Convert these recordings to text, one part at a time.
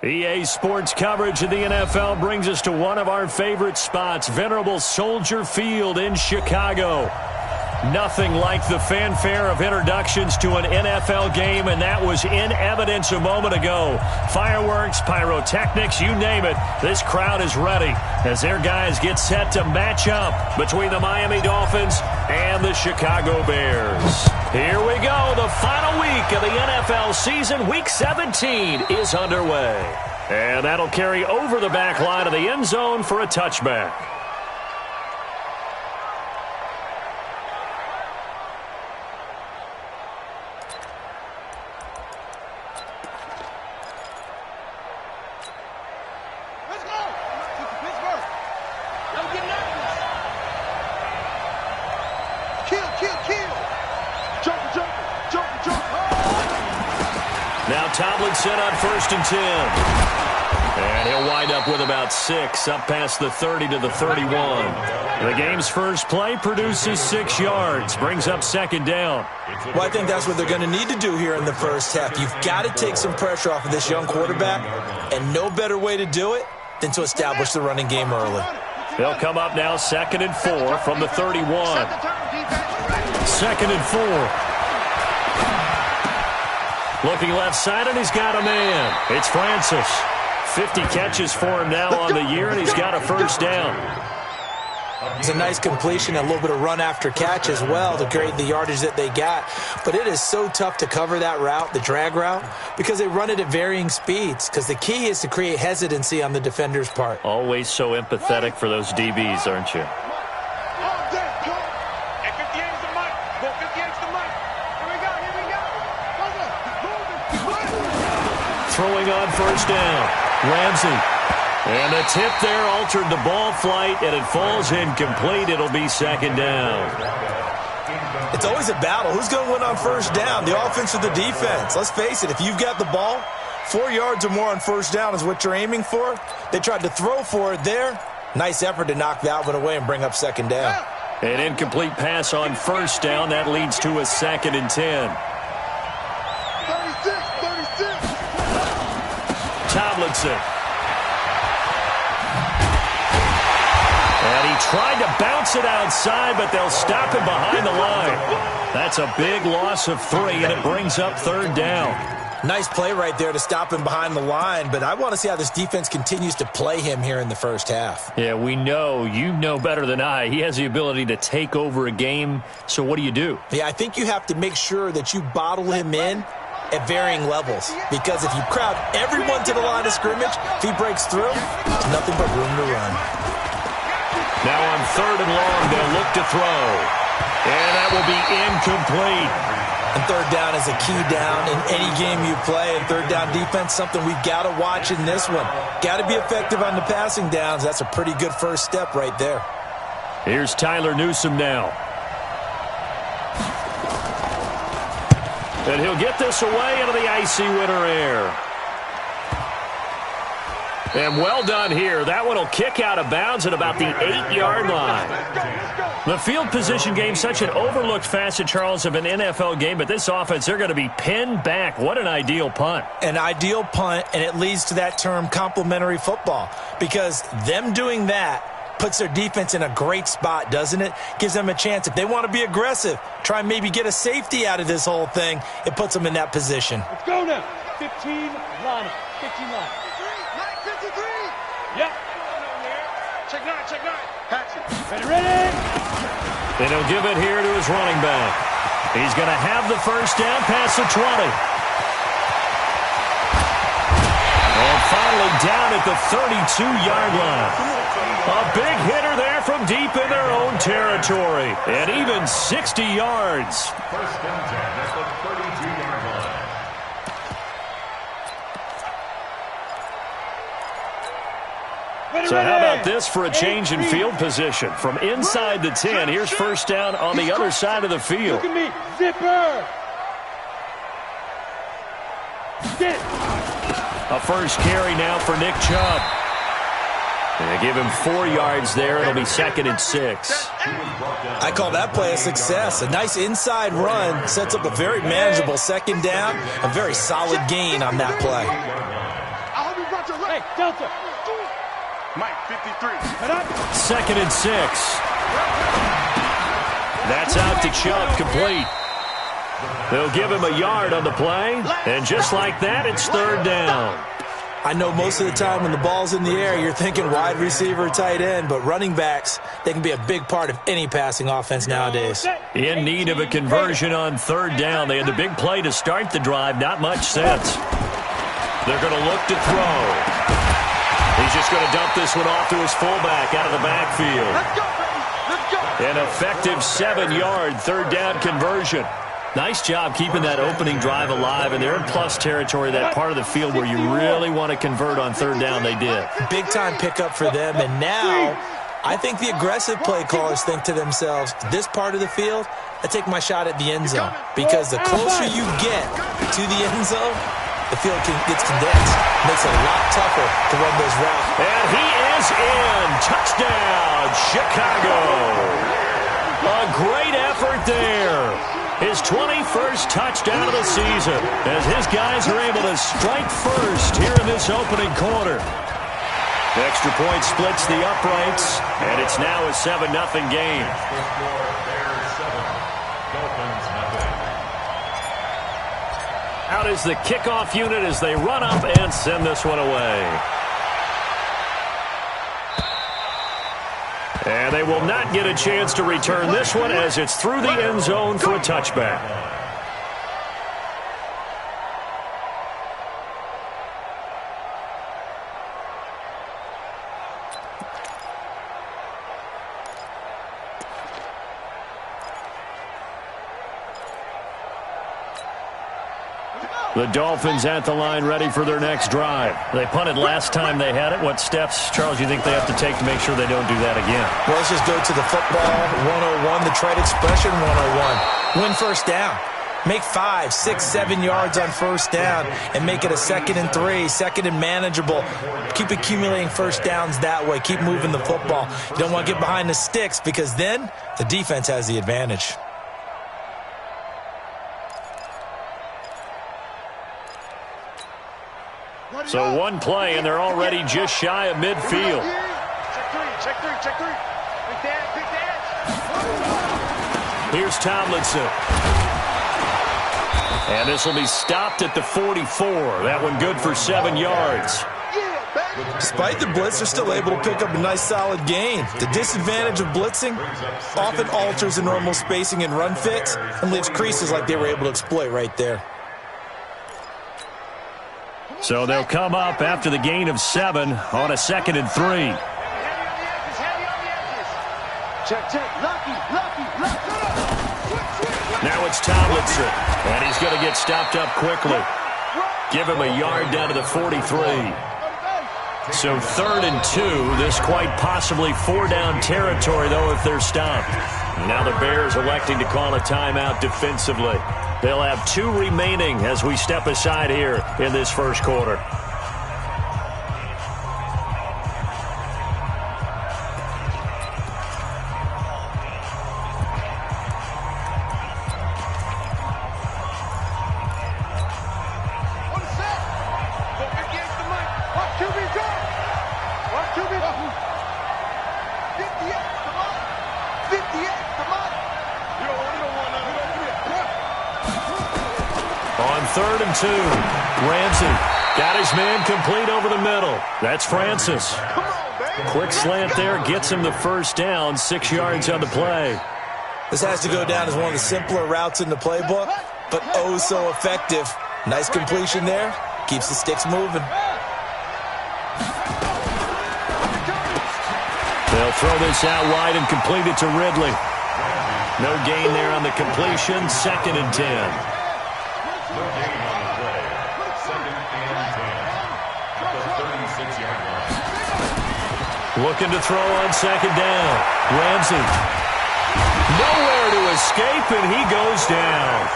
EA Sports coverage of the NFL brings us to one of our favorite spots, venerable Soldier Field in Chicago. Nothing like the fanfare of introductions to an NFL game, and that was in evidence a moment ago. Fireworks, pyrotechnics, you name it, this crowd is ready as their guys get set to match up between the Miami Dolphins and the Chicago Bears. Here we go, the final week of the NFL season. Week 17 is underway. And that'll carry over the back line of the end zone for a touchback. Tomlinson on 1st and 10. And he'll wind up with about 6, up past the 30 to the 31. The game's first play produces 6 yards, brings up 2nd down. Well, I think that's what they're going to need to do here in the first half. You've got to take some pressure off of this young quarterback, and no better way to do it than to establish the running game early. They'll come up now 2nd and 4 from the 31. 2nd and 4. Looking left side, and he's got a man. It's Francis. 50 catches for him now on the year, and he's got a 1st down. It's a nice completion, a little bit of run after catch as well to create the yardage that they got. But it is so tough to cover that route, the drag route, because they run it at varying speeds. Because the key is to create hesitancy on the defender's part. Always so empathetic for those DBs, aren't you? Throwing on 1st down. Ramsey. And the tip there altered the ball flight, and it falls incomplete. It'll be 2nd down. It's always a battle. Who's going to win on 1st down, the offense or the defense? Let's face it, if you've got the ball, 4 yards or more on 1st down is what you're aiming for. They tried to throw for it there. Nice effort to knock that one away and bring up 2nd down. An incomplete pass on 1st down. That leads to a 2nd and 10. Tomlinson. And he tried to bounce it outside, but they'll stop him behind the line. That's a big loss of 3, and it brings up 3rd down. Nice play right there to stop him behind the line, but I want to see how this defense continues to play him here in the first half. Yeah, we know. You know better than I. He has the ability to take over a game, so what do? Yeah, I think you have to make sure that you bottle him in at varying levels, because if you crowd everyone to the line of scrimmage, if he breaks through, there's nothing but room to run. Now on 3rd and long, they'll look to throw, and that will be incomplete. And 3rd down is a key down in any game you play, and 3rd down defense, something we've got to watch in this one. Got to be effective on the passing downs. That's a pretty good first step right there. Here's Tyler Newsome now. And he'll get this away into the icy winter air. And well done here. That one will kick out of bounds at about the 8-yard line. The field position game, such an overlooked facet, Charles, of an NFL game, but this offense, they're going to be pinned back. What an ideal punt. An ideal punt, and it leads to that term complementary football, because them doing that puts their defense in a great spot, doesn't it? Gives them a chance. If they want to be aggressive, try and maybe get a safety out of this whole thing, it puts them in that position. Let's go now. 15 line. 15 line. 53. Yep. Check 9. Patch it. Ready. And he'll give it here to his running back. He's going to have the 1st down past the 20. And finally down at the 32-yard line. A big hitter there from deep in their own territory. And even 60 yards. 1st and 10 at the 32-yard line. So how about this for a change in field position? From inside the 10, here's 1st down on the other side of the field. Look at me. Zipper. Sit. A 1st carry now for Nick Chubb. And they give him 4 yards there. It'll be 2nd and 6. I call that play a success. A nice inside run sets up a very manageable 2nd down. A very solid gain on that play. Hey, Delta. Mike, 53. 2nd and 6. That's out to Chubb, complete. They'll give him a yard on the play, and just like that, it's 3rd down. I know most of the time when the ball's in the air, you're thinking wide receiver, tight end, but running backs, they can be a big part of any passing offense nowadays. In need of a conversion on 3rd down. They had the big play to start the drive. Not much sense. They're going to look to throw. He's just going to dump this one off to his fullback out of the backfield. Let's go, baby. Let's go. An effective 7-yard 3rd down conversion. Nice job keeping that opening drive alive, and they're in plus territory, that part of the field where you really want to convert on 3rd down. They did. Big-time pickup for them, and now I think the aggressive play callers think to themselves, this part of the field, I take my shot at the end zone, because the closer you get to the end zone, the field gets condensed. Makes it a lot tougher to run those routes. And he is in. Touchdown, Chicago. A great effort there. His 21st touchdown of the season as his guys are able to strike first here in this opening quarter. The extra point splits the uprights, and it's now a 7-0 game. Out is the kickoff unit as they run up and send this one away. And they will not get a chance to return this one as it's through the end zone for a touchback. The Dolphins at the line ready for their next drive. They punted last time they had it. What steps, Charles, you think they have to take to make sure they don't do that again? Well, let's just go to the football 101, the trade expression 101. Win 1st down. Make 5, 6, 7 yards on 1st down and make it a 2nd and 3, 2nd and manageable. Keep accumulating 1st downs that way. Keep moving the football. You don't want to get behind the sticks because then the defense has the advantage. So one play, and they're already just shy of midfield. Check three. Big dance. Here's Tomlinson. And this will be stopped at the 44. That one good for 7 yards. Despite the blitz, they're still able to pick up a nice solid gain. The disadvantage of blitzing often alters the normal spacing and run fits and leaves creases like they were able to exploit right there. So they'll come up after the gain of 7 on a 2nd and 3. Check. Lucky. Now it's Tomlinson, and he's going to get stopped up quickly. Give him a yard down to the 43. So 3rd and 2, this quite possibly 4-down territory, though, if they're stopped. Now the Bears electing to call a timeout defensively. They'll have 2 remaining as we step aside here in this first quarter. On 3rd and 2, Ramsey got his man complete over the middle. That's Francis. Quick slant there, gets him the 1st down, 6 yards on the play. This has to go down as one of the simpler routes in the playbook, but oh so effective. Nice completion there, keeps the sticks moving. They'll throw this out wide and complete it to Ridley. No gain there on the completion, 2nd and 10. Looking to throw on 2nd down. Ramsey. Nowhere to escape, and he goes down.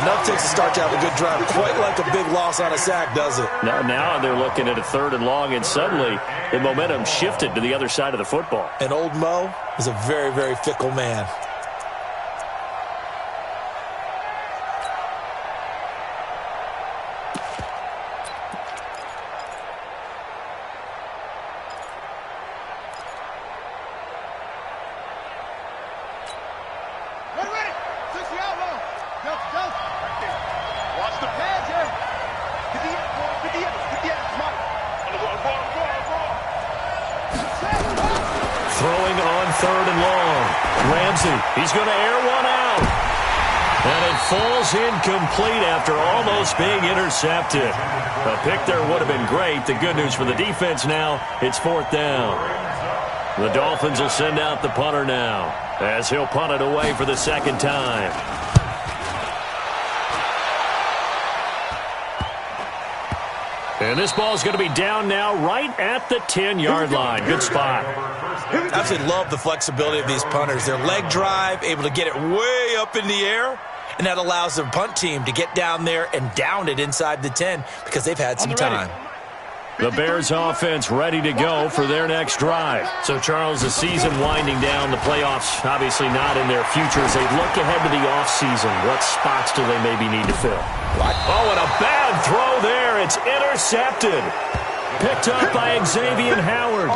Enough takes to start to have a good drive. Quite like a big loss on a sack, does it? Now they're looking at a 3rd and long, and suddenly the momentum shifted to the other side of the football. And old Mo is a very, very fickle man. 3rd and long. Ramsey, he's going to air one out. And it falls incomplete after almost being intercepted. A pick there would have been great. The good news for the defense now, it's 4th down. The Dolphins will send out the punter now, as he'll punt it away for the 2nd time. And this ball is going to be down now right at the 10-yard line. Good spot. I absolutely love the flexibility of these punters. Their leg drive, able to get it way up in the air, and that allows the punt team to get down there and down it inside the 10 because they've had some time. The Bears offense ready to go for their next drive. So, Charles, the season winding down, the playoffs obviously not in their future. As they look ahead to the offseason, what spots do they maybe need to fill? Oh, and a bad throw there. It's intercepted. Picked up by Xavier Howard.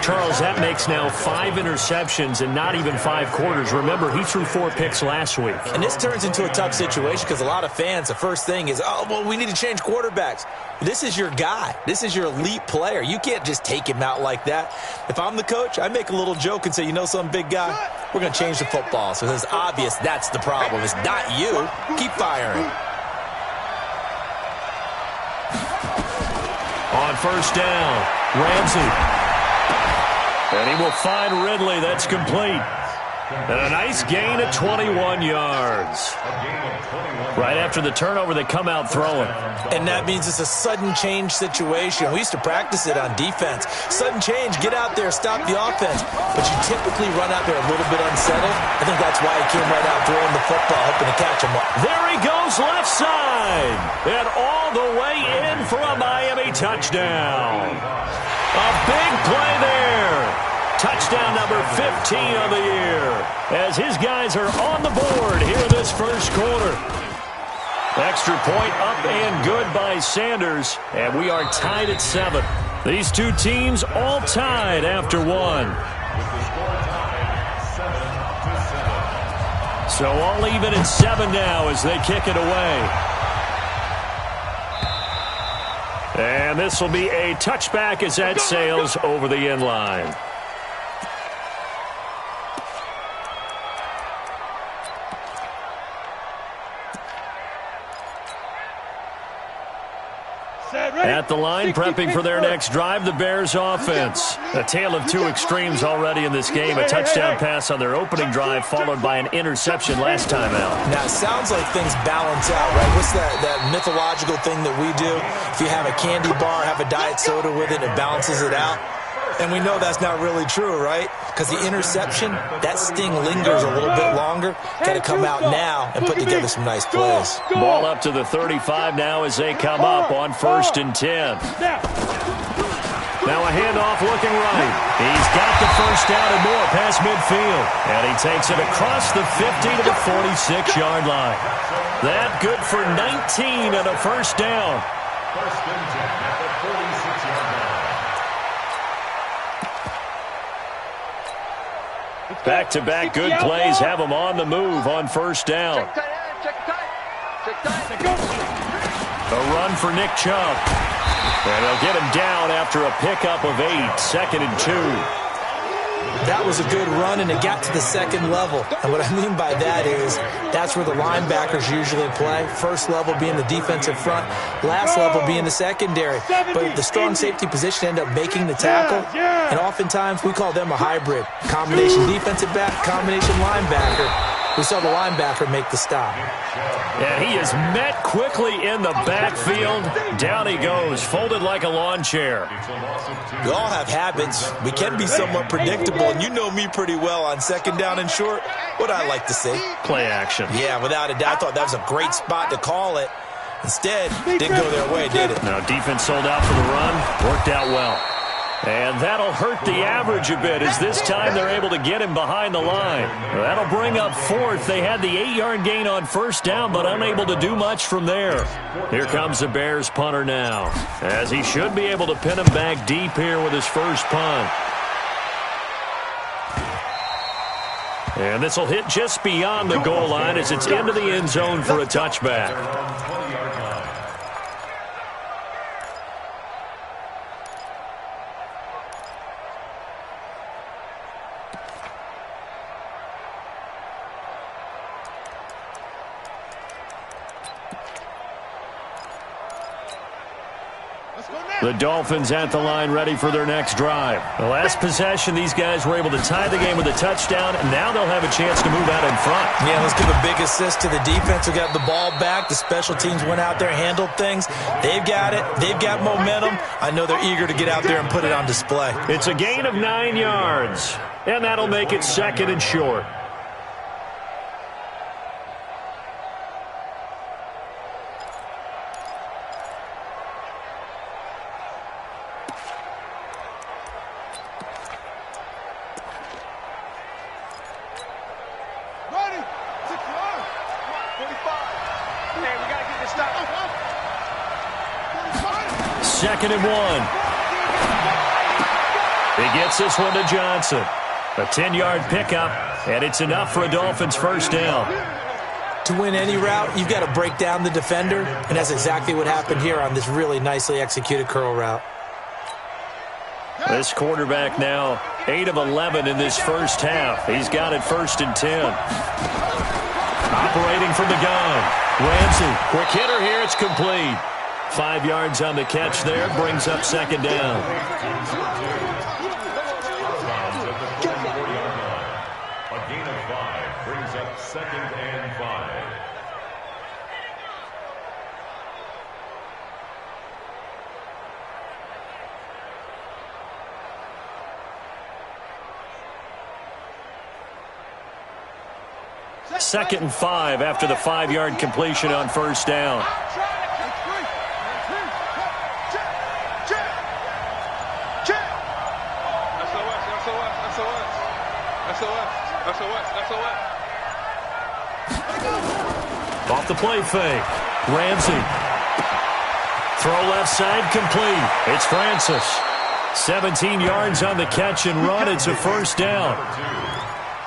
Charles, that makes now 5 interceptions in not even 5 quarters. Remember, he threw 4 picks last week. And this turns into a tough situation because a lot of fans, the first thing is, oh, well, we need to change quarterbacks. This is your guy. This is your elite player. You can't just take him out like that. If I'm the coach, I make a little joke and say, you know something, big guy? We're going to change the football. So it's obvious that's the problem. It's not you. Keep firing. On 1st down, Ramsey. And he will find Ridley. That's complete. And a nice gain of 21 yards. Right after the turnover, they come out throwing. And that means it's a sudden change situation. We used to practice it on defense. Sudden change, get out there, stop the offense. But you typically run out there a little bit unsettled. I think that's why he came right out throwing the football, hoping to catch him. There he goes, left side. And all the way in for a Miami touchdown. A big play there. Touchdown number 15 of the year. As his guys are on the board here this first quarter. Extra point up and good by Sanders. And we are tied at 7. These two teams all tied after 1. So all even at 7 now as they kick it away. And this will be a touchback as that sails over the end line. At the line, prepping for their next drive, the Bears offense. A tale of 2 extremes already in this game. A touchdown pass on their opening drive, followed by an interception last time out. Now, it sounds like things balance out, right? What's that mythological thing that we do? If you have a candy bar, have a diet soda with it, it balances it out. And we know that's not really true, right? Because the interception, that sting lingers a little bit longer. Got to come out now and put together some nice plays. Ball up to the 35 now as they come up on 1st and 10. Now a handoff looking right. He's got the first down and more past midfield. And he takes it across the 50 to the 46-yard line. That good for 19 and a first down. 1st and 10 at the 46-yard line. Back-to-back good plays have them on the move on 1st down. A run for Nick Chubb. And they'll get him down after a pickup of 8, 2nd and 2. That was a good run, and it got to the 2nd level. And what I mean by that is that's where the linebackers usually play. First level being the defensive front, last level being the secondary. But the strong safety position ended up making the tackle, and oftentimes we call them a hybrid. Combination defensive back, combination linebacker. We saw the linebacker make the stop. And he is met quickly in the backfield. Down he goes, folded like a lawn chair. We all have habits. We can be somewhat predictable, and you know me pretty well on 2nd down and short. What I like to see. Play action. Yeah, without a doubt. I thought that was a great spot to call it. Instead, didn't go their way, did it? No, defense sold out for the run. Worked out well. And that'll hurt the average a bit as this time they're able to get him behind the line. That'll bring up 4th. They had the 8-yard gain on 1st down, but unable to do much from there. Here comes the Bears punter now, as he should be able to pin him back deep here with his first punt. And this will hit just beyond the goal line as it's into the end zone for a touchback. The Dolphins at the line ready for their next drive. The last possession, these guys were able to tie the game with a touchdown, and now they'll have a chance to move out in front. Yeah, let's give a big assist to the defense who got the ball back. The special teams went out there, handled things. They've got it. They've got momentum. I know they're eager to get out there and put it on display. It's a gain of 9 yards, and that'll make it 2nd and short. Second and 1. He gets this one to Johnson. A 10-yard pickup, and it's enough for a Dolphins first down. To win any route, you've got to break down the defender, and that's exactly what happened here on this really nicely executed curl route. This quarterback now 8 of 11 in this first half. He's got it 1st and 10. Operating from the gun. Ramsey, quick hitter here. It's complete. 5 yards on the catch there, brings up 2nd down. A gain of 5 brings up 2nd and 5. Second and 5 after the 5-yard completion on first down. Off the play fake. Ramsey. Throw left side complete. It's Francis. 17 yards on the catch and run. It's a first down.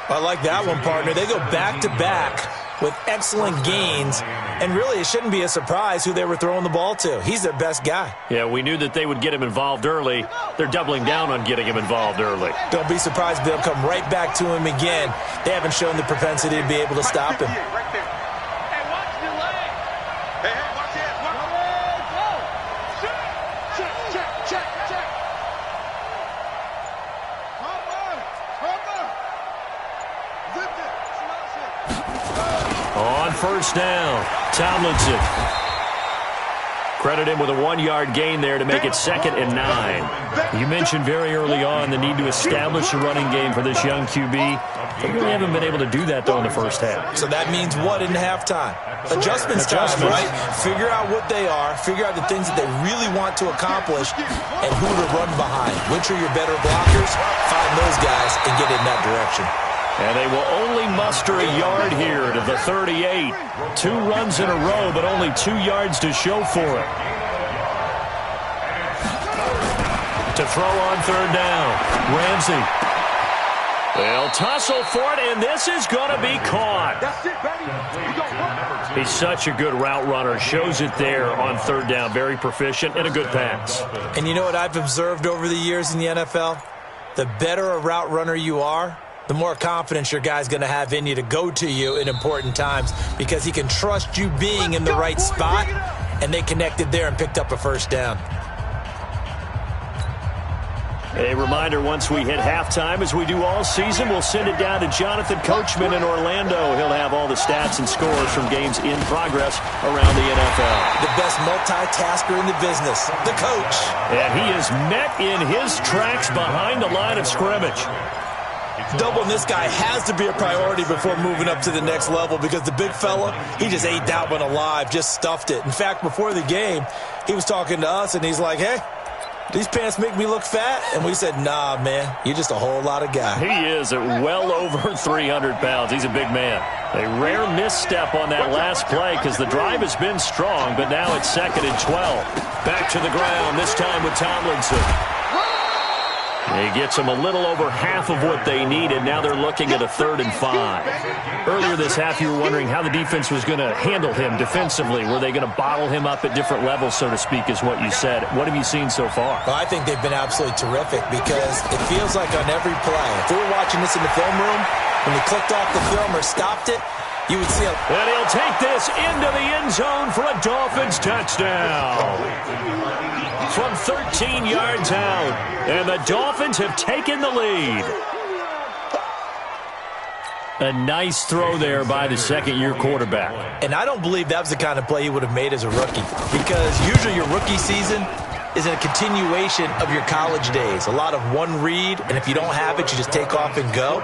I like that one, partner. They go back-to-back with excellent gains, and really it shouldn't be a surprise who they were throwing the ball to. He's their best guy. Yeah, we knew that they would get him involved early. They're doubling down on getting him involved early. Don't be surprised if they'll come right back to him again. They haven't shown the propensity to be able to stop him. On first down, Tomlinson. Credit him with a 1-yard gain there to make it 2nd and 9. You mentioned very early on the need to establish a running game for this young QB. They really haven't been able to do that, though, in the first half. So that means what in halftime? Adjustments time, right? Figure out what they are, figure out the things that they really want to accomplish, and who to run behind. Which are your better blockers? Find those guys and get in that direction. And they will only muster a yard here to the 38. 2 runs in a row, but only 2 yards to show for it. To throw on third down, Ramsey. They'll tussle for it, and this is going to be caught. He's such a good route runner. Shows it there on third down. Very proficient and a good pass. And you know what I've observed over the years in the NFL? The better a route runner you are, the more confidence your guy's going to have in you to go to you in important times because he can trust you being in the right spot, and they connected there and picked up a first down. A reminder, once we hit halftime, as we do all season, we'll send it down to Jonathan Coachman in Orlando. He'll have all the stats and scores from games in progress around the NFL. The best multitasker in the business, the coach. And he is met in his tracks behind the line of scrimmage. Doubling this guy has to be a priority before moving up to the next level because the big fella, he just ate that one alive, just stuffed it. In fact, before the game, he was talking to us, and he's like, hey, these pants make me look fat? And we said, nah, man, you're just a whole lot of guy. He is at well over 300 pounds. He's a big man. A rare misstep on that last play because the drive has been strong, but now it's 2nd and 12. Back to the ground, this time with Tomlinson. He gets them a little over half of what they needed. Now they're looking at a 3rd and 5. Earlier this half, you were wondering how the defense was going to handle him defensively. Were they going to bottle him up at different levels, so to speak, is what you said. What have you seen so far? Well, I think they've been absolutely terrific because it feels like on every play, if we were watching this in the film room, when we clicked off the film or stopped it, you would see and he'll take this into the end zone for a Dolphins touchdown. from 13 yards out. And the Dolphins have taken the lead. A nice throw there by the second-year quarterback. And I don't believe that was the kind of play he would have made as a rookie, because usually your rookie season is a continuation of your college days. A lot of one read, and if you don't have it, you just take off and go.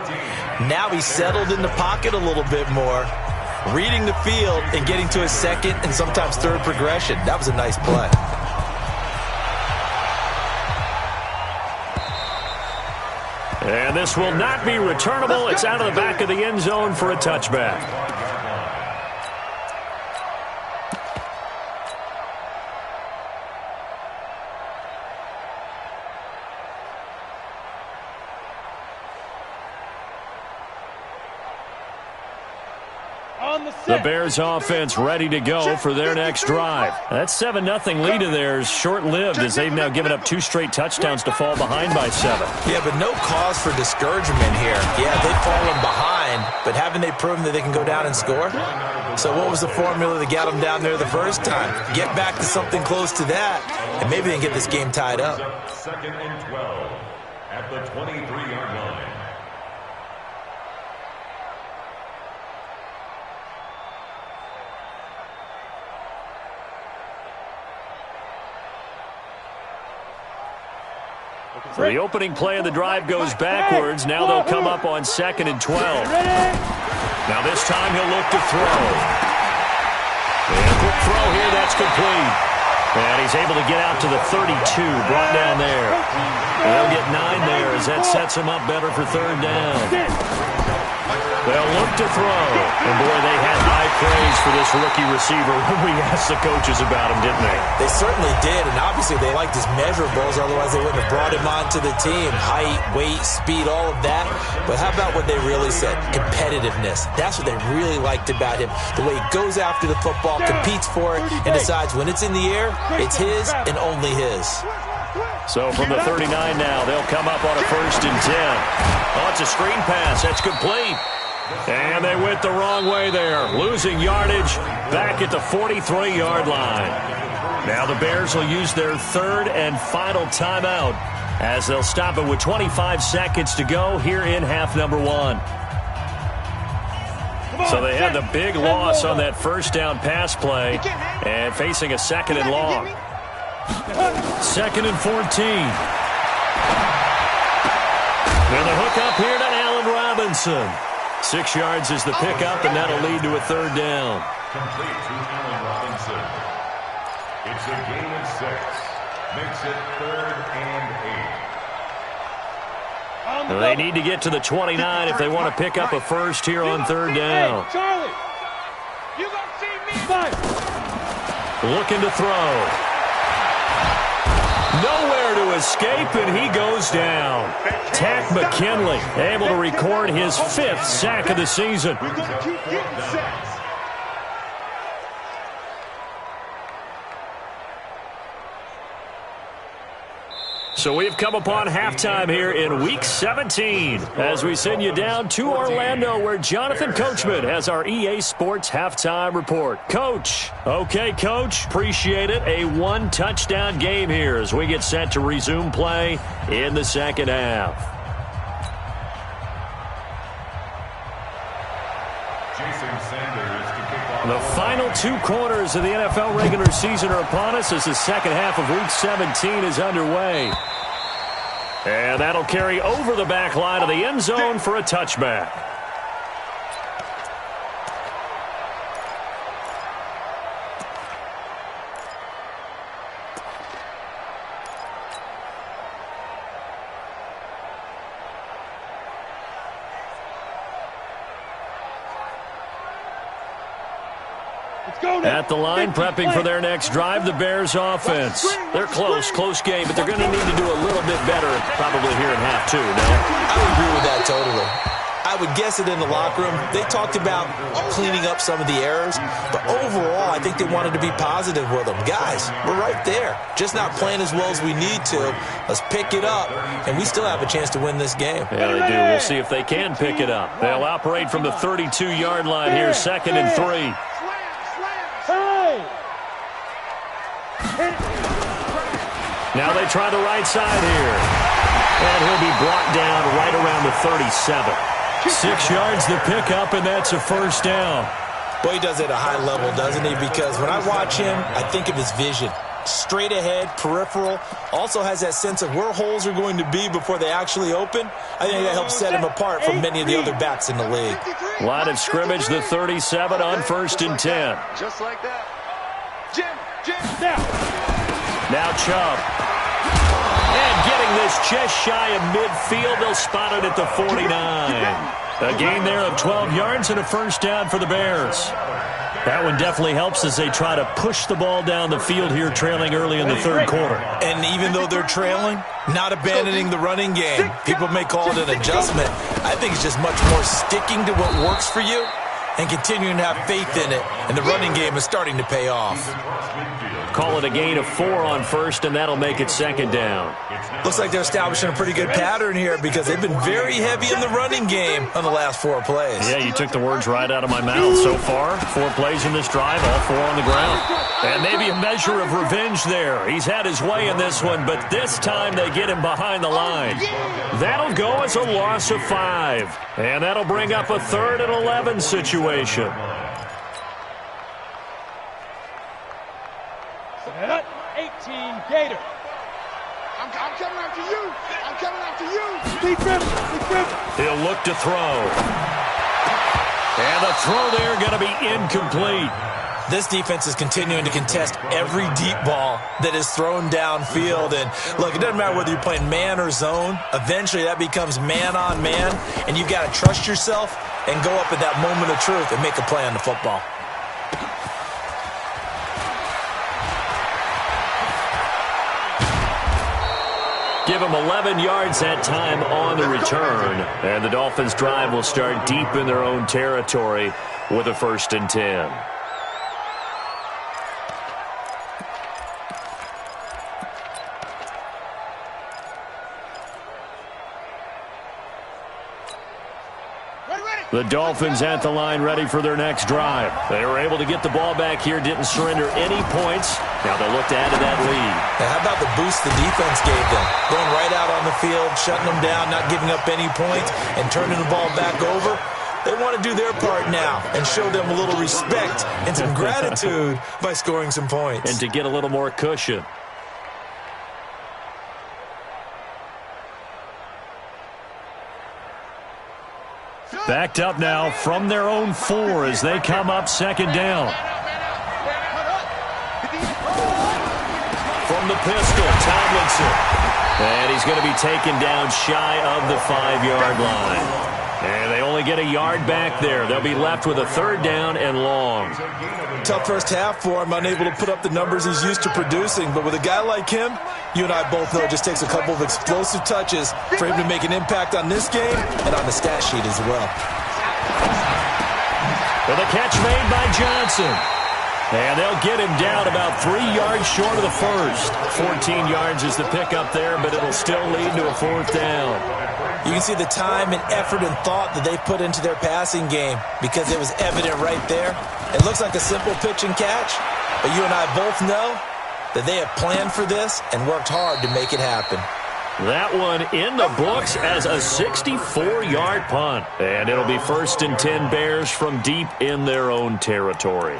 Now he's settled in the pocket a little bit more, reading the field and getting to his second and sometimes third progression. That was a nice play. And this will not be returnable. It's out of the back of the end zone for a touchback. The Bears offense ready to go for their next drive. That 7-0 lead of theirs short-lived as they've now given up 2 straight touchdowns to fall behind by 7. Yeah, but no cause for discouragement here. Yeah, they've fallen behind, but haven't they proven that they can go down and score? So what was the formula that got them down there the first time? Get back to something close to that, and maybe they can get this game tied up. 2nd and 12 at the 23-yard line. So the opening play of the drive goes backwards. Now they'll come up on 2nd and 12. Now this time he'll look to throw. And a quick throw here, that's complete. And he's able to get out to the 32, brought down there. They'll get 9 there as that sets him up better for 3rd down. They'll look to throw. And, boy, they had high praise for this rookie receiver when we asked the coaches about him, didn't they? They certainly did, and obviously they liked his measurables, otherwise they wouldn't have brought him onto the team. Height, weight, speed, all of that. But how about what they really said? Competitiveness. That's what they really liked about him. The way he goes after the football, competes for it, and decides when it's in the air, it's his and only his. So from the 39 now, they'll come up on a 1st and 10. Oh, it's a screen pass. That's complete. And they went the wrong way there, losing yardage back at the 43-yard line. Now the Bears will use their 3rd and final timeout as they'll stop it with 25 seconds to go here in half number 1. So they had the big loss on that 1st down pass play and facing a 2nd and long. 2nd and 14. Now the hook up here to Allen Robinson. 6 yards is the pickup, and that'll lead to a 3rd down. Complete to Allen Robinson. It's a gain of 6. Makes it 3rd and 8. They need to get to the 29 if they want to pick up a first here on 3rd down. Charlie, you gonna see me? Looking to throw. Nowhere to escape, and he goes down. Takk McKinley able to record his 5th sack of the season. We're gonna keep getting sacks. So we've come upon halftime here in Week 17 as we send you down to Orlando where Jonathan Coachman has our EA Sports Halftime Report. Coach. Okay, Coach. Appreciate it. A 1-touchdown game here as we get set to resume play in the 2nd half. The final 2 quarters of the NFL regular season are upon us as the 2nd half of Week 17 is underway. And that'll carry over the back line of the end zone for a touchback. At the line, prepping for their next drive, the Bears offense. They're close game, but they're going to need to do a little bit better probably here in half 2, no? I would agree with that totally. I would guess it in the locker room. They talked about cleaning up some of the errors, but overall, I think they wanted to be positive with them. Guys, we're right there. Just not playing as well as we need to. Let's pick it up, and we still have a chance to win this game. Yeah, they do. We'll see if they can pick it up. They'll operate from the 32-yard line here, 2nd and 3. Now they try the right side here. And he'll be brought down right around the 37. 6 yards the pickup, and that's a first down. Well, he does it at a high level, doesn't he? Because when I watch him, I think of his vision. Straight ahead, peripheral. Also has that sense of where holes are going to be before they actually open. I think that helps set him apart from many of the other backs in the league. Line of scrimmage, the 37 on 1st and 10. Just like that. Jim, Now Chubb. And getting this just shy of midfield, they'll spot it at the 49. A gain there of 12 yards and a first down for the Bears. That one definitely helps as they try to push the ball down the field here, trailing early in the 3rd quarter. And even though they're trailing, not abandoning the running game. People may call it an adjustment. I think it's just much more sticking to what works for you and continuing to have faith in it. And the running game is starting to pay off. Call it a gain of 4 on 1st, and that'll make it 2nd down. Looks like they're establishing a pretty good pattern here because they've been very heavy in the running game on the last 4 plays. Yeah, you took the words right out of my mouth. So far, 4 plays in this drive, all 4 on the ground. And maybe a measure of revenge there. He's had his way in this one, but this time they get him behind the line. That'll go as a loss of 5. And that'll bring up a 3rd and 11 situation. 18 Gator. I'm coming after you. I'm coming after you. Defense. He'll look to throw. And the throw there going to be incomplete. This defense is continuing to contest every deep ball that is thrown downfield. And look, it doesn't matter whether you're playing man or zone. Eventually that becomes man on man. And you've got to trust yourself and go up at that moment of truth and make a play on the football. Give them 11 yards that time on the return. And the Dolphins' drive will start deep in their own territory with a 1st and 10. The Dolphins at the line ready for their next drive. They were able to get the ball back here, didn't surrender any points. Now they'll look to add to that lead. Now how about the boost the defense gave them? Going right out on the field, shutting them down, not giving up any points, and turning the ball back over. They want to do their part now and show them a little respect and some gratitude by scoring some points. And to get a little more cushion. Backed up now from their own 4 as they come up 2nd down. From the pistol, Tomlinson. And he's going to be taken down shy of the 5-yard line. And they only get a yard back there. They'll be left with a 3rd down and long. Tough first half for him, unable to put up the numbers he's used to producing. But with a guy like him, you and I both know it just takes a couple of explosive touches for him to make an impact on this game and on the stat sheet as well. With a catch made by Johnson. And they'll get him down about 3 yards short of the first. 14 yards is the pickup there, but it'll still lead to a 4th down. You can see the time and effort and thought that they put into their passing game because it was evident right there. It looks like a simple pitch and catch, but you and I both know that they have planned for this and worked hard to make it happen. That one in the books as a 64-yard punt. And it'll be 1st and 10 Bears from deep in their own territory.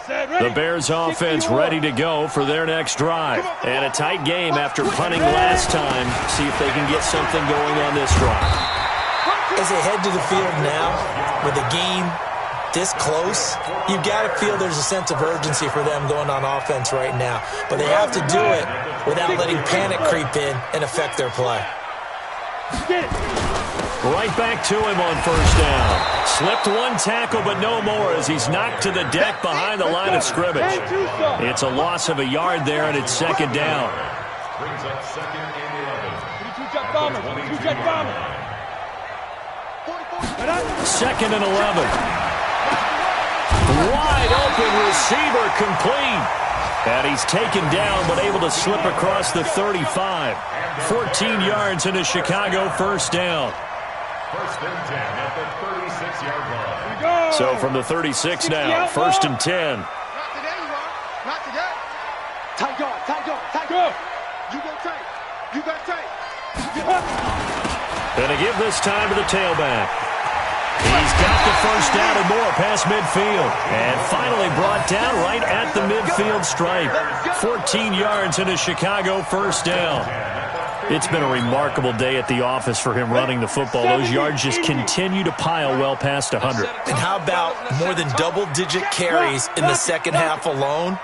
The Bears offense ready to go for their next drive. And a tight game after punting last time. See if they can get something going on this drive. As they head to the field now, with the game this close, you've got to feel there's a sense of urgency for them going on offense right now. But they have to do it without letting panic creep in and affect their play. Right back to him on 1st down. Slipped one tackle, but no more as he's knocked to the deck behind the line of scrimmage. It's a loss of a yard there, and it's 2nd down. Brings up 2nd and 11. 2-jet bomber. 2-jet bomber. 2nd and 11. Wide open receiver complete. And he's taken down but able to slip across the 35. 14 yards in a Chicago 1st down. First and 10 at the 36-yard line. So from the 36 now, first and 10. Not today, you are. Not today. Tight guard, tight guard, tight guard. You go tight. You got tight. And to give this time to the tailback. He's got the first down and more past midfield. And finally brought down right at the midfield stripe. 14 yards and a Chicago first down. It's been a remarkable day at the office for him running the football. Those yards just continue to pile well past 100. And how about more than double-digit carries in the second half alone?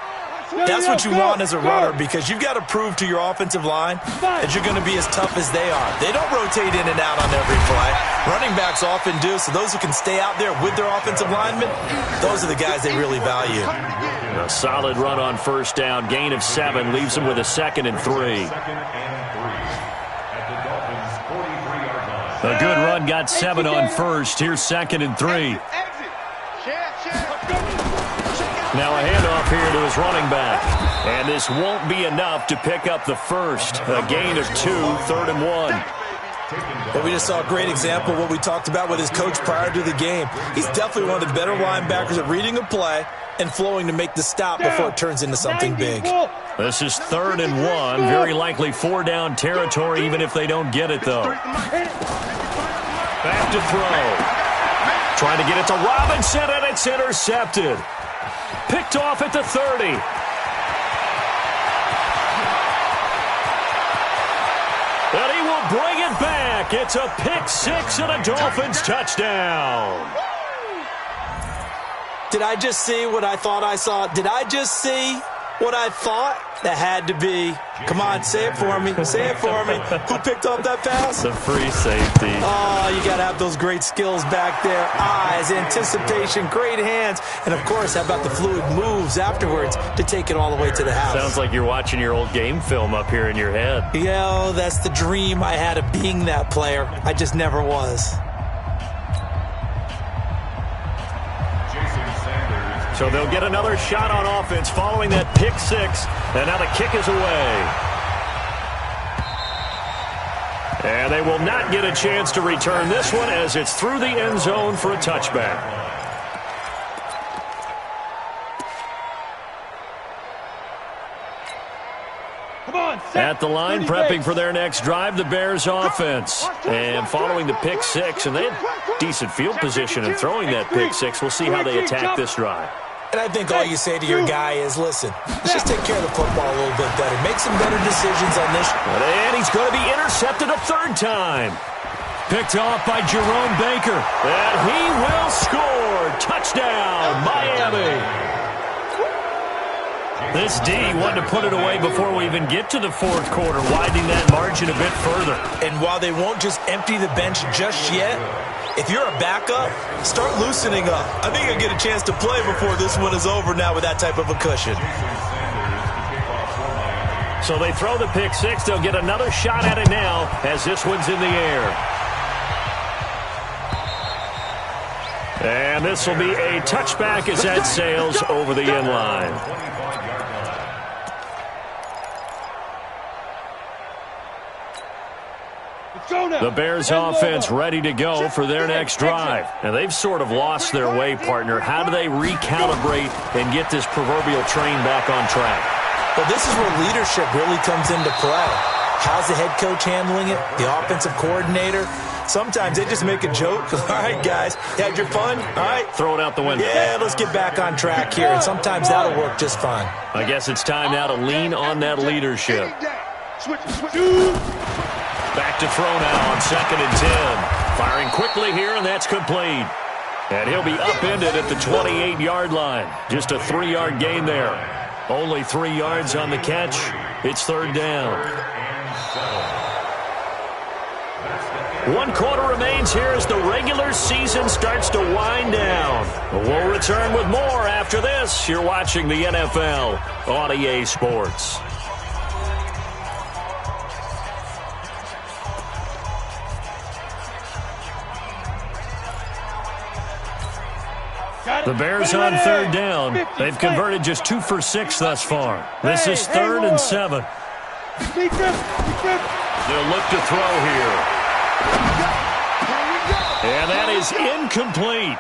That's what you want as a runner, because you've got to prove to your offensive line that you're going to be as tough as they are. They don't rotate in and out on every play. Running backs often do, so those who can stay out there with their offensive linemen, those are the guys they really value. A solid run on first down. Gain of 7 leaves him with a 2nd and 3. A good run got 7 on first. Here's 2nd and 3. Now a handoff here to his running back. And this won't be enough to pick up the first. A gain of 2, 3rd and 1. Well, we just saw a great example of what we talked about with his coach prior to the game. He's definitely one of the better linebackers at reading a play and flowing to make the stop before it turns into something big. This is 3rd and 1. Very likely 4-down territory, even if they don't get it, though. Back to throw. Trying to get it to Robinson, and it's intercepted. Picked off at the 30. And he will bring it back. It's a pick 6 and a Dolphins touchdown. Did I just see what I thought I saw? Did I just see what I thought? That had to be. Come on, say it for me. Say it for me. Who picked up that pass? The free safety. Oh, you got to have those great skills back there. Eyes, anticipation, great hands. And, of course, how about the fluid moves afterwards to take it all the way to the house? Sounds like you're watching your old game film up here in your head. Yeah, that's the dream I had of being that player. I just never was. So they'll get another shot on offense following that pick 6. And now the kick is away. And they will not get a chance to return this one as it's through the end zone for a touchback. At the line, prepping for their next drive, the Bears offense. And following the pick 6, and they had decent field position in throwing that pick 6. We'll see how they attack this drive. And I think all you say to your guy is, listen, let's just take care of the football a little bit better. Make some better decisions on this. And he's going to be intercepted a 3rd time. Picked off by Jerome Baker. And he will score. Touchdown, Miami. This D wanted to put it away before we even get to the 4th quarter, widening that margin a bit further. And while they won't just empty the bench just yet, if you're a backup, start loosening up. I think you'll get a chance to play before this one is over now with that type of a cushion. So they throw the pick 6. They'll get another shot at it now as this one's in the air. And this will be a touchback as that sails over the end line. The Bears offense ready to go for their next drive. And they've sort of lost their way, partner. How do they recalibrate and get this proverbial train back on track? Well, this is where leadership really comes into play. How's the head coach handling it? The offensive coordinator? Sometimes they just make a joke. All right, guys, you had your fun? All right. Throw it out the window. Yeah, let's get back on track here. And sometimes that'll work just fine. I guess it's time now to lean on that leadership. Back to throw now on 2nd and 10. Firing quickly here, and that's complete. And he'll be upended at the 28-yard line. Just a 3-yard gain there. Only 3 yards on the catch. It's 3rd down. 1 quarter remains here as the regular season starts to wind down. We'll return with more after this. You're watching the NFL on EA Sports. The Bears on 3rd down. They've converted just 2 for 6 thus far. This is 3rd and 7. They'll look to throw here. And that is incomplete.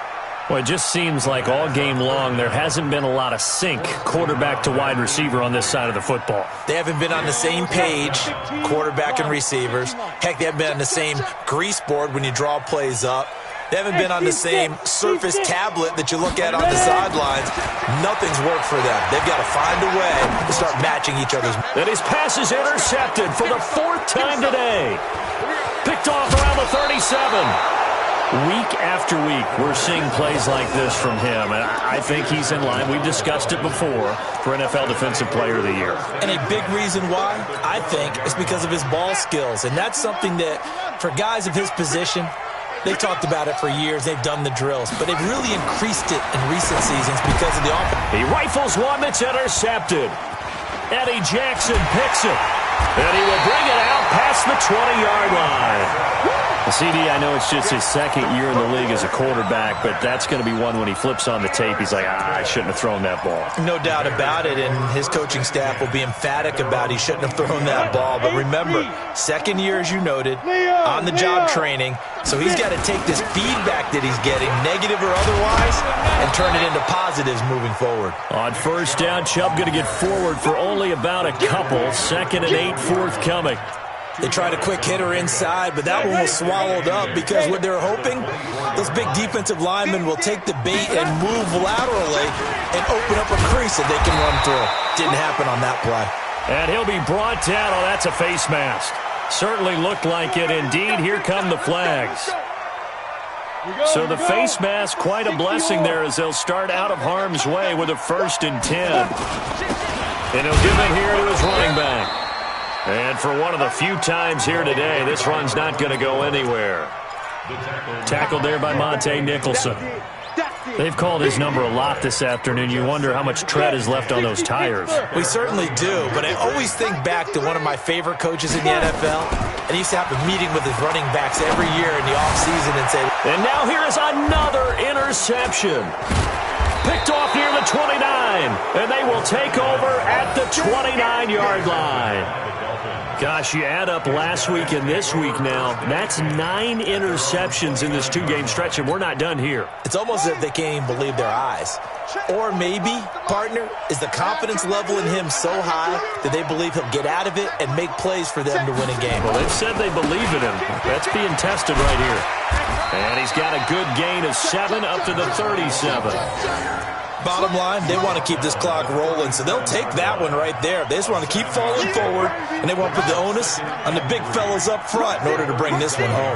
Well, it just seems like all game long there hasn't been a lot of sync quarterback to wide receiver on this side of the football. They haven't been on the same page, quarterback and receivers. Heck, they haven't been on the same grease board when you draw plays up. They haven't been on the same Surface tablet that you look at on the sidelines. Nothing's worked for them. They've got to find a way to start matching each other's. And his pass is intercepted for the 4th time today. Picked off around the 37. Week after week, we're seeing plays like this from him, and I think he's in line. We've discussed it before for NFL Defensive Player of the Year. And a big reason why, I think, is because of his ball skills, and that's something that, for guys of his position, they've talked about it for years. They've done the drills, but they've really increased it in recent seasons because of the offense. He rifles one that's intercepted. Eddie Jackson picks it, and he will bring it out past the 20-yard line. CD, I know it's just his 2nd year in the league as a quarterback, but that's going to be one when he flips on the tape. He's like, I shouldn't have thrown that ball. No doubt about it, and his coaching staff will be emphatic about he shouldn't have thrown that ball. But remember, 2nd year, as you noted, on-the-job training, so he's got to take this feedback that he's getting, negative or otherwise, and turn it into positives moving forward. On 1st down, Chubb going to get forward for only about a couple. 2nd and 8 forthcoming. They tried a quick hitter inside, but that one was swallowed up because what they're hoping, those big defensive linemen will take the bait and move laterally and open up a crease that they can run through. Didn't happen on that play. And he'll be brought down. Oh, that's a face mask. Certainly looked like it. Indeed, here come the flags. So the face mask, quite a blessing there as they'll start out of harm's way with a 1st and 10. And he'll give it here to his running back. And for one of the few times here today, this run's not going to go anywhere. Tackled there by Monte Nicholson. They've called his number a lot this afternoon. You wonder how much tread is left on those tires. We certainly do, but I always think back to one of my favorite coaches in the NFL, and he used to have a meeting with his running backs every year in the offseason and say... And now here is another interception. Picked off near the 29, and they will take over at the 29-yard line. Gosh, you add up last week and this week now, that's 9 interceptions in this 2-game stretch, and we're not done here. It's almost as if they can't even believe their eyes. Or maybe, partner, is the confidence level in him so high that they believe he'll get out of it and make plays for them to win a game. Well, they've said they believe in him. That's being tested right here. And he's got a good gain of 7 up to the 37. Bottom line, they want to keep this clock rolling, so they'll take that one right there. They just want to keep falling forward, and they want to put the onus on the big fellas up front in order to bring this one home.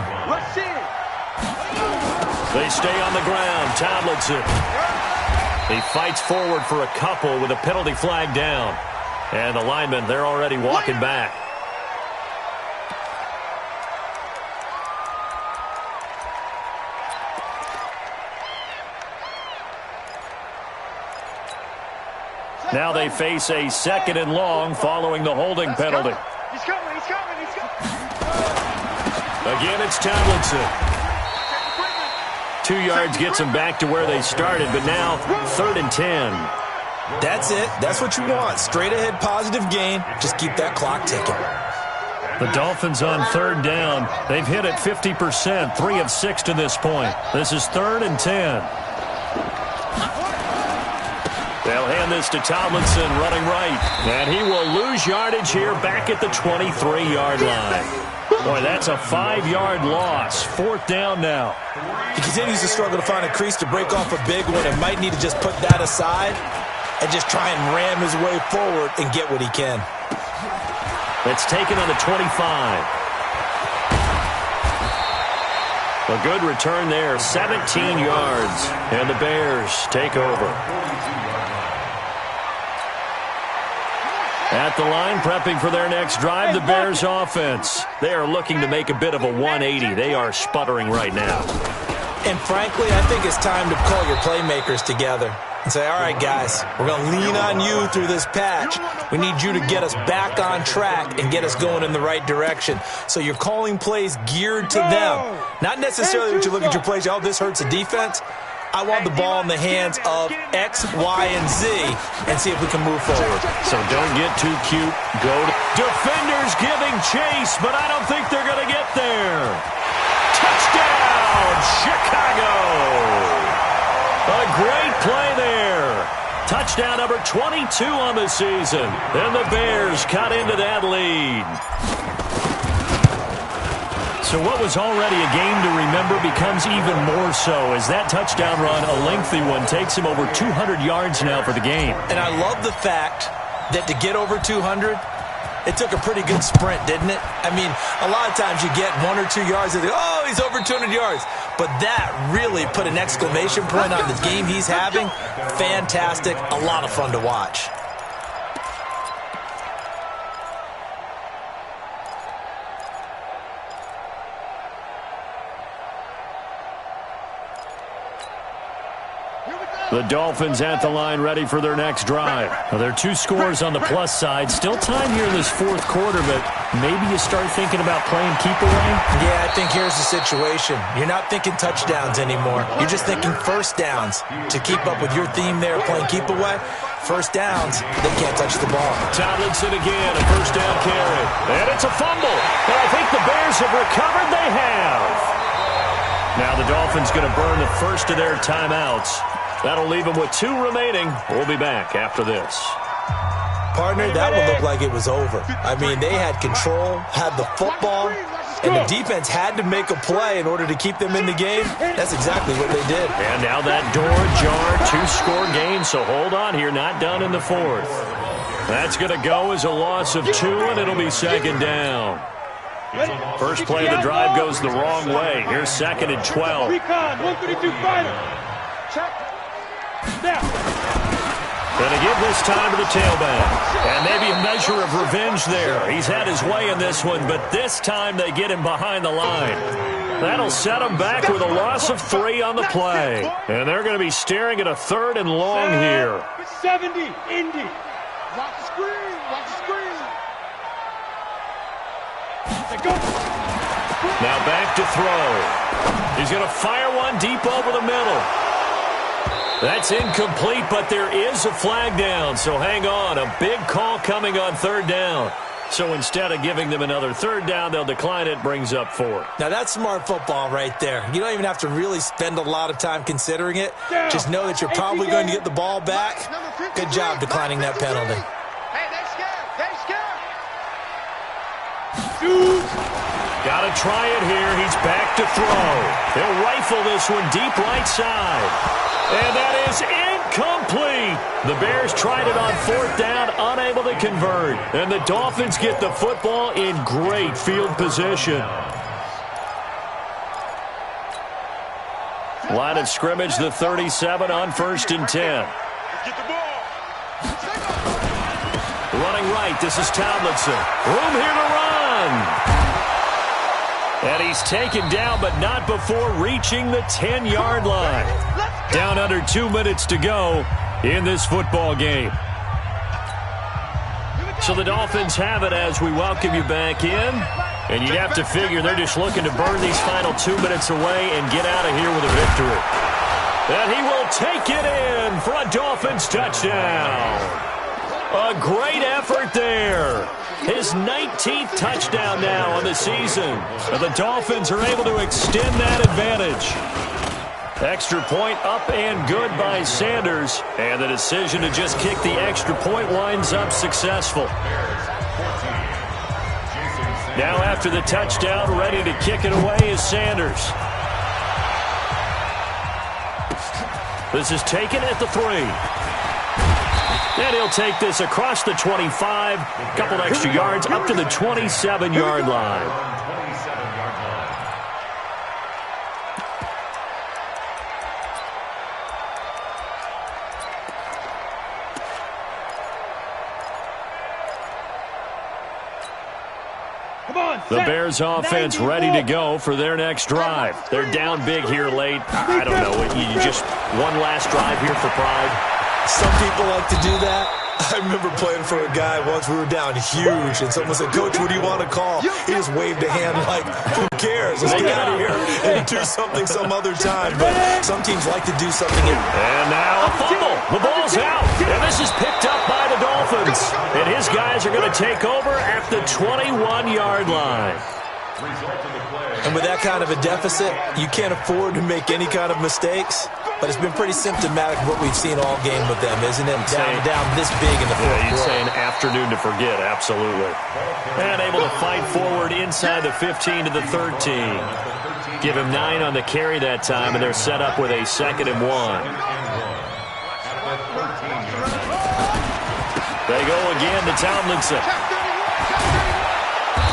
They stay on the ground. Tomlinson. He fights forward for a couple with a penalty flag down. And the linemen, they're already walking back. Now they face a 2nd and long following the holding penalty. He's coming. Again, it's Tomlinson. 2 yards gets them back to where they started, but now 3rd and 10. That's it. That's what you want. Straight ahead positive gain. Just keep that clock ticking. The Dolphins on 3rd down. They've hit it 50%, 3 of 6 to this point. This is 3rd and 10. They'll hand this to Tomlinson running right. And he will lose yardage here back at the 23-yard line. Boy, that's a 5-yard loss. 4th down now. He continues to struggle to find a crease to break off a big one and might need to just put that aside and just try and ram his way forward and get what he can. It's taken on the 25. A good return there, 17 yards. And the Bears take over. At the line, prepping for their next drive, the Bears offense. They are looking to make a bit of a 180. They are sputtering right now. And frankly, I think it's time to call your playmakers together and say, all right, guys, we're going to lean on you through this patch. We need you to get us back on track and get us going in the right direction. So you're calling plays geared to them. Not necessarily that you look at your plays, oh, this hurts the defense. I want the ball in the hands of X, Y, and Z and see if we can move forward. So don't get too cute. Go to defenders giving chase, but I don't think they're going to get there. Touchdown, Touchdown number 22 on the season. And the Bears cut into that lead. So what was already a game to remember becomes even more so as that touchdown run, a lengthy one, takes him over 200 yards now for the game. And I love the fact that to get over 200, it took a pretty good sprint, didn't it? I mean, a lot of times you get 1 or 2 yards and they go, oh, he's over 200 yards. But that really put an exclamation point on the game he's having. Fantastic. A lot of fun to watch. The Dolphins at the line, ready for their next drive. Well, there are 2 scores on the plus side. Still time here in this fourth quarter, but maybe you start thinking about playing keep away? Yeah, I think here's the situation. You're not thinking touchdowns anymore. You're just thinking first downs. To keep up with your theme there, playing keep away, first downs, they can't touch the ball. Tomlinson again, a first down carry. And it's a fumble. And I think the Bears have recovered. They have. Now the Dolphins going to burn the first of their timeouts. That'll leave them with 2 remaining. We'll be back after this. Partner, that would look like it was over. I mean, they had control, had the football, and the defense had to make a play in order to keep them in the game. That's exactly what they did. And now that door ajar, 2-score game, so hold on here, not done in the fourth. That's going to go as a loss of 2, and it'll be second down. First play of the drive goes the wrong way. Here's second and 12. Recon, 132 fighter. Check. Snap. Going to give this time to the tailback. And maybe a measure of revenge there. He's had his way in this one, but this time they get him behind the line. That'll set him back with a loss of 3 on the play. And they're going to be staring at a 3rd and long here. 70, Indy. Watch the screen, watch the screen. Go. Now back to throw. He's going to fire one deep over the middle. That's incomplete, but there is a flag down, so hang on. A big call coming on 3rd down. So instead of giving them another 3rd down, they'll decline it, brings up 4. Now that's smart football right there. You don't even have to really spend a lot of time considering it. Just know that you're probably going to get the ball back. Good job declining that penalty. Hey, they're scared. They're scared. Got to try it here. He's back to throw. They'll rifle this one deep right side. And that is incomplete. The Bears tried it on 4th down, unable to convert. And the Dolphins get the football in great field position. Line of scrimmage, the 37 on 1st and 10. Get the ball. Running right, this is Tomlinson. Room here to run. And he's taken down, but not before reaching the 10-yard line. Down under 2 minutes to go in this football game. So the Dolphins have it as we welcome you back in. And you'd have to figure they're just looking to burn these final 2 minutes away and get out of here with a victory. And he will take it in for a Dolphins touchdown. A great effort there. His 19th touchdown now on the season. And the Dolphins are able to extend that advantage. Extra point up and good by Sanders. And the decision to just kick the extra point winds up successful. Now after the touchdown, ready to kick it away is Sanders. This is taken at the 3. And he'll take this across the 25, couple extra yards up to the 27-yard line. The Bears offense ready to go for their next drive. They're down big here late. I don't know. You just one last drive here for pride. Some people like to do that. I remember playing for a guy once. We were down huge, and someone said, "Coach, what do you want to call?" He just waved a hand like, "Who cares? Let's get out of here and do something some other time." But some teams like to do something. And now a fumble. The ball's out. And this is picked up by the Dolphins. And his guys are going to take over at the 21-yard line. And with that kind of a deficit, you can't afford to make any kind of mistakes. but it's been pretty symptomatic of what we've seen all game with them, isn't it? Down this big in the fourth quarter. You'd say an afternoon to forget, absolutely. And able to fight forward inside the 15 to the 13. Give him 9 on the carry that time, and they're set up with a 2nd and 1. They go again to Tomlinson.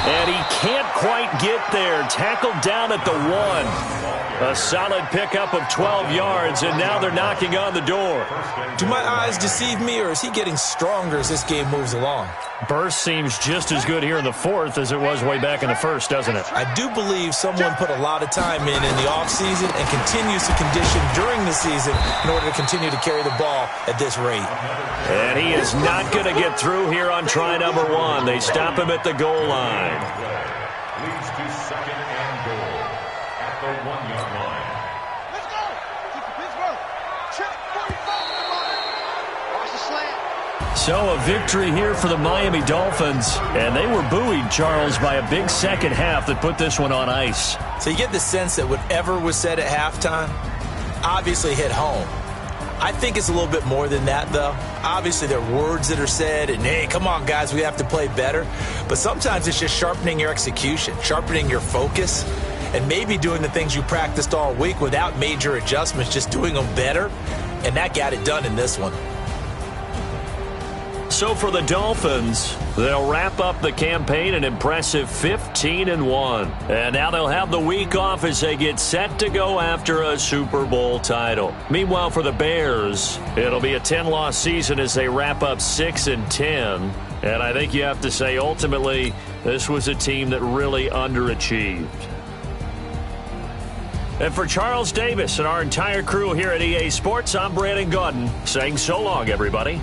And he can't quite get there. Tackled down at the 1. A solid pickup of 12 yards, and now they're knocking on the door. Do my eyes deceive me, or is he getting stronger as this game moves along? Burst seems just as good here in the 4th as it was way back in the 1st, doesn't it? I do believe someone put a lot of time in the offseason and continues to condition during the season in order to continue to carry the ball at this rate. And he is not going to get through here on try number 1. They stop him at the goal line. Leads to 2nd and goal at the 1-yard line. Let's go. Pittsburgh. Check 45. Watch the slant. So a victory here for the Miami Dolphins. And they were buoyed, Charles, by a big second half that put this one on ice. So you get the sense that whatever was said at halftime obviously hit home. I think it's a little bit more than that, though. Obviously, there are words that are said, and, hey, come on, guys, we have to play better. But sometimes it's just sharpening your execution, sharpening your focus, and maybe doing the things you practiced all week without major adjustments, just doing them better. And that got it done in this one. So for the Dolphins, they'll wrap up the campaign an impressive 15-1. And now they'll have the week off as they get set to go after a Super Bowl title. Meanwhile, for the Bears, it'll be a 10-loss season as they wrap up 6-10. And I think you have to say, ultimately, this was a team that really underachieved. And for Charles Davis and our entire crew here at EA Sports, I'm Brandon Gaudin saying so long, everybody.